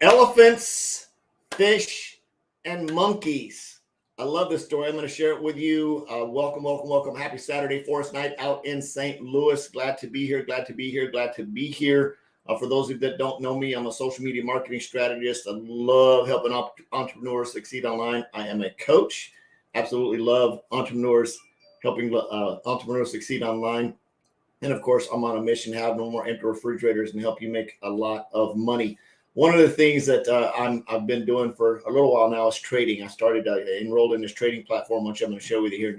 Elephants, fish, and monkeys. I love this story. I'm going to share it with you. Welcome. Happy Saturday, Forest Night out in St. Louis. Glad to be here. For those of you that don't know me, I'm a social media marketing strategist. I love helping entrepreneurs succeed online. I am a coach. Absolutely love entrepreneurs, helping entrepreneurs succeed online. And of course, I'm on a mission to have no more empty refrigerators and help you make a lot of money. One of the things that I've been doing for a little while now is trading. I started enrolled in this trading platform, which I'm going to show you here in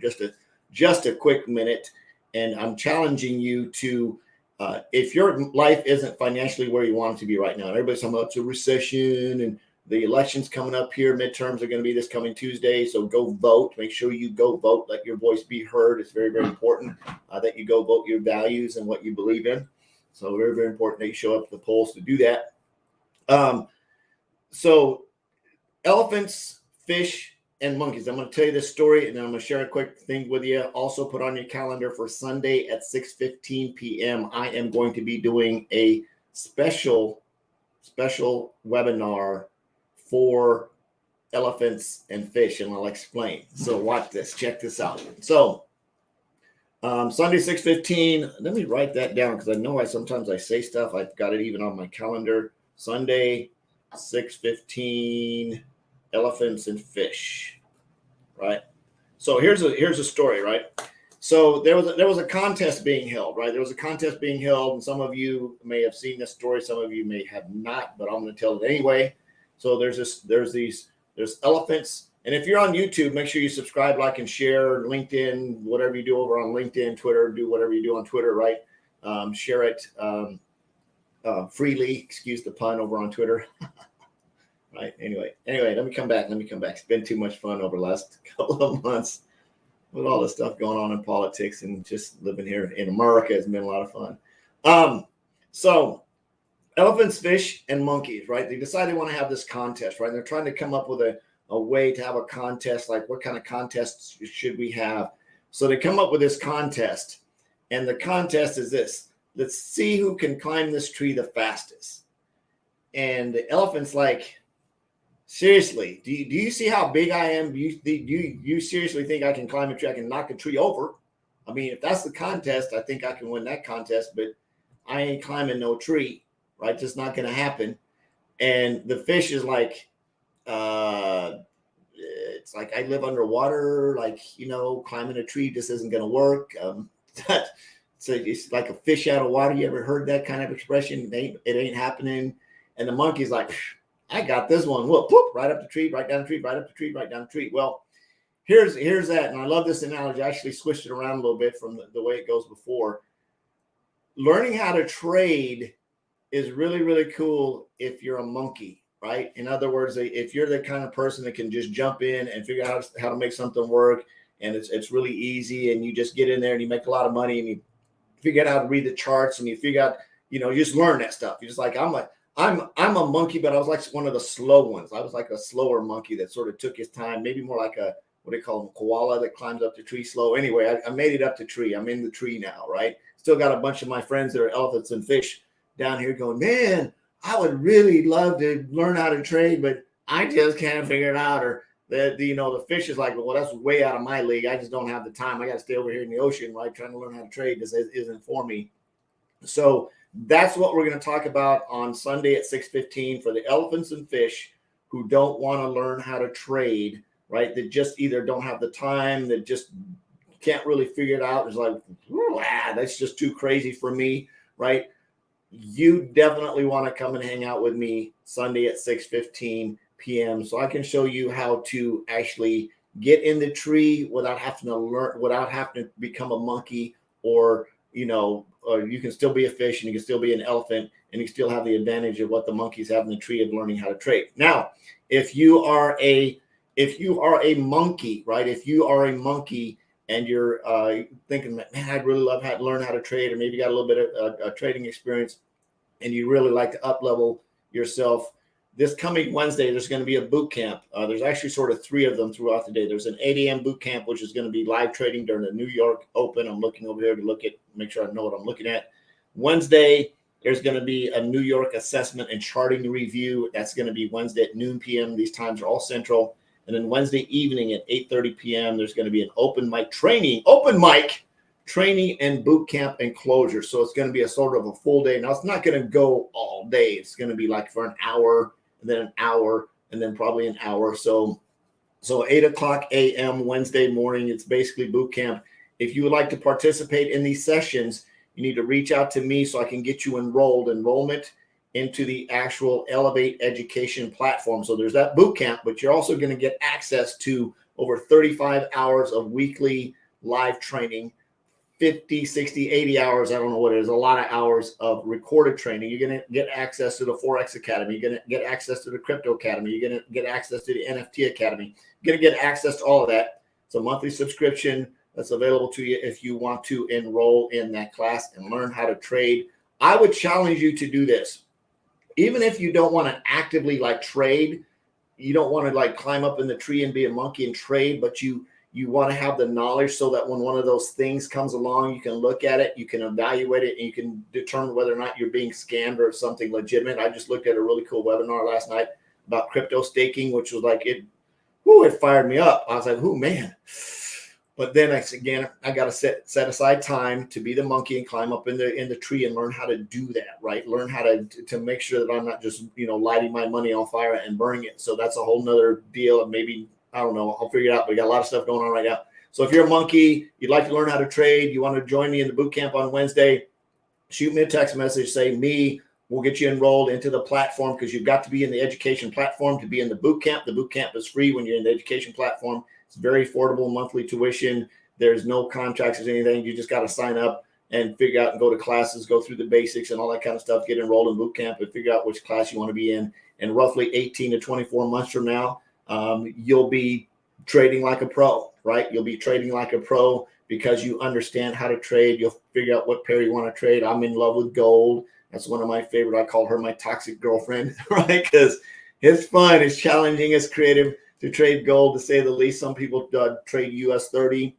just a quick minute. And I'm challenging you to, if your life isn't financially where you want it to be right now, everybody's talking about it's a recession and the election's coming up here. Midterms are going to be this coming Tuesday. So go vote. Make sure you go vote. Let your voice be heard. It's very, very important that you go vote your values and what you believe in. So very, very important that you show up at the polls to do that. So elephants, fish, and monkeys. I'm going to tell you this story, and then I'm going to share a quick thing with you. Also put on your calendar for Sunday at 6:15 p.m. I am going to be doing a special webinar for elephants and fish, and I'll explain. So watch this. Check this out. So Sunday 6:15. Let me write that down because I know sometimes I say stuff. I've got it even on my calendar. Sunday 6:15. Elephants and fish. Right. So here's a story. Right. So there was a contest being held. Right. There was a contest being held, and some of you may have seen this story. Some of you may have not, but I'm going to tell it anyway. So there's elephants. And if you're on YouTube, make sure you subscribe, like, and share. LinkedIn, whatever you do over on LinkedIn, Twitter, do whatever you do on Twitter, right? Share it freely. Excuse the pun over on Twitter. Right. Anyway, let me come back. It's been too much fun over the last couple of months with all the stuff going on in politics, and just living here in America has been a lot of fun. So elephants, fish, and monkeys, right? They decide they want to have this contest, right? And they're trying to come up with a way to have a contest, like what kind of contests should we have? So they come up with this contest, and the contest is this. Let's see who can climb this tree the fastest. And the elephant's like, seriously, do you see how big I am? Do you seriously think I can climb a tree? I can knock a tree over. I mean, if that's the contest, I think I can win that contest, but I ain't climbing no tree. Right, just not going to happen. And the fish is like, it's like I live underwater. Like, climbing a tree just isn't going to work. So it's like a fish out of water. You ever heard that kind of expression? It ain't happening. And the monkey's like, I got this one. Whoop, whoop, right up the tree, right down the tree, right up the tree, right down the tree. Well, here's that. And I love this analogy. I actually switched it around a little bit from the way it goes before. Learning how to trade is really, really cool if you're a monkey, right? In other words, if you're the kind of person that can just jump in and figure out how to make something work, and it's really easy, and you just get in there and you make a lot of money, and you figure out how to read the charts, and you figure out, you just learn that stuff. You're just like, I'm a monkey, but I was like one of the slow ones. I was like a slower monkey that sort of took his time, maybe more like a, what do you call them, koala that climbs up the tree slow. Anyway, I made it up the tree. I'm in the tree now, right? Still got a bunch of my friends that are elephants and fish down here going, man, I would really love to learn how to trade, but I just can't figure it out. Or the fish is like, well, that's way out of my league. I just don't have the time. I got to stay over here in the ocean, right? Trying to learn how to trade. This isn't for me. So that's what we're going to talk about on Sunday at 6:15 for the elephants and fish who don't want to learn how to trade, right? That just either don't have the time, that just can't really figure it out. It's like, that's just too crazy for me, right? You definitely want to come and hang out with me Sunday at 6:15 p.m. so I can show you how to actually get in the tree without having to become a monkey, or you can still be a fish, and you can still be an elephant, and you still have the advantage of what the monkeys have in the tree of learning how to trade. Now, if you are a monkey, right? If you are a monkey and you're thinking, man, I'd really love to learn how to trade, or maybe you got a little bit of trading experience, and you really like to up level yourself, this coming Wednesday, there's going to be a boot camp. There's actually sort of 3 of them throughout the day. There's an 8 a.m. boot camp, which is going to be live trading during the New York Open. I'm looking over here to make sure I know what I'm looking at. Wednesday There's going to be a New York assessment and charting review. That's going to be Wednesday at noon p.m. These times are all central. And then Wednesday evening at 8:30 p.m., there's going to be an open mic training and boot camp and closure. So it's going to be a sort of a full day. Now, it's not going to go all day. It's going to be like for an hour, and then an hour, and then probably an hour. So 8 o'clock a.m. Wednesday morning, it's basically boot camp. If you would like to participate in these sessions, you need to reach out to me so I can get you enrollment into the actual Elevate Education platform. So there's that boot camp, but you're also going to get access to over 35 hours of weekly live training, 50, 60, 80 hours. I don't know what it is, a lot of hours of recorded training. You're going to get access to the Forex Academy. You're going to get access to the Crypto Academy. You're going to get access to the NFT Academy. You're going to get access to all of that. It's a monthly subscription that's available to you if you want to enroll in that class and learn how to trade. I would challenge you to do this. Even if you don't want to actively like trade, you don't want to like climb up in the tree and be a monkey and trade, but you want to have the knowledge so that when one of those things comes along, you can look at it, you can evaluate it, and you can determine whether or not you're being scammed or something legitimate. I just looked at a really cool webinar last night about crypto staking, which was like, it fired me up. I was like, oh man. But then I got to set aside time to be the monkey and climb up in the tree and learn how to do that, right? Learn how to make sure that I'm not just, lighting my money on fire and burning it. So that's a whole nother deal. And maybe, I don't know, I'll figure it out. We got a lot of stuff going on right now. So if you're a monkey, you'd like to learn how to trade, you want to join me in the boot camp on Wednesday, shoot me a text message, say me, we'll get you enrolled into the platform, because you've got to be in the education platform to be in the boot camp. The boot camp is free when you're in the education platform. It's very affordable monthly tuition. There's no contracts or anything. You just got to sign up and figure out and go to classes, go through the basics and all that kind of stuff, get enrolled in boot camp and figure out which class you want to be in. And roughly 18 to 24 months from now, you'll be trading like a pro, right? You'll be trading like a pro because you understand how to trade. You'll figure out what pair you want to trade. I'm in love with gold. That's one of my favorite. I call her my toxic girlfriend, right? Because it's fun, it's challenging, it's creative to trade gold, to say the least. Some people trade US 30.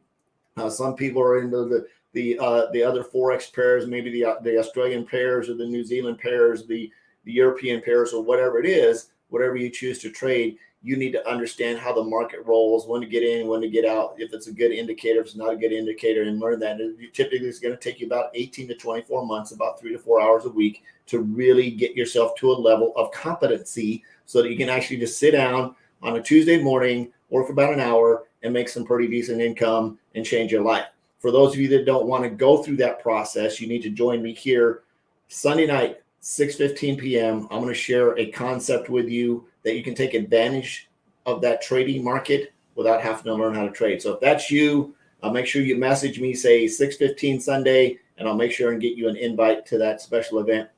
Some people are into the other Forex pairs, maybe the Australian pairs or the New Zealand pairs, the European pairs, or whatever it is, whatever you choose to trade. You need to understand how the market rolls, when to get in, when to get out, if it's a good indicator, if it's not a good indicator, and learn that. Typically, it's going to take you about 18 to 24 months, about 3 to 4 hours a week, to really get yourself to a level of competency so that you can actually just sit down on a Tuesday morning, work for about an hour, and make some pretty decent income and change your life. For those of you that don't want to go through that process, you need to join me here Sunday night, 6:15 p.m. I'm going to share a concept with you that you can take advantage of that trading market without having to learn how to trade. So if that's you, make sure you message me, say 6:15 Sunday, and I'll make sure and get you an invite to that special event.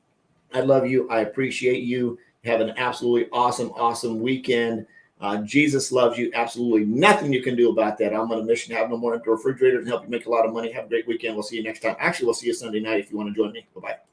I love you. I appreciate you. Have an absolutely awesome weekend. Jesus loves you. Absolutely nothing you can do about that. I'm on a mission to have no more empty refrigerators and help you make a lot of money. Have a great weekend. We'll see you next time. Actually, we'll see you Sunday night if you want to join me. Bye-bye.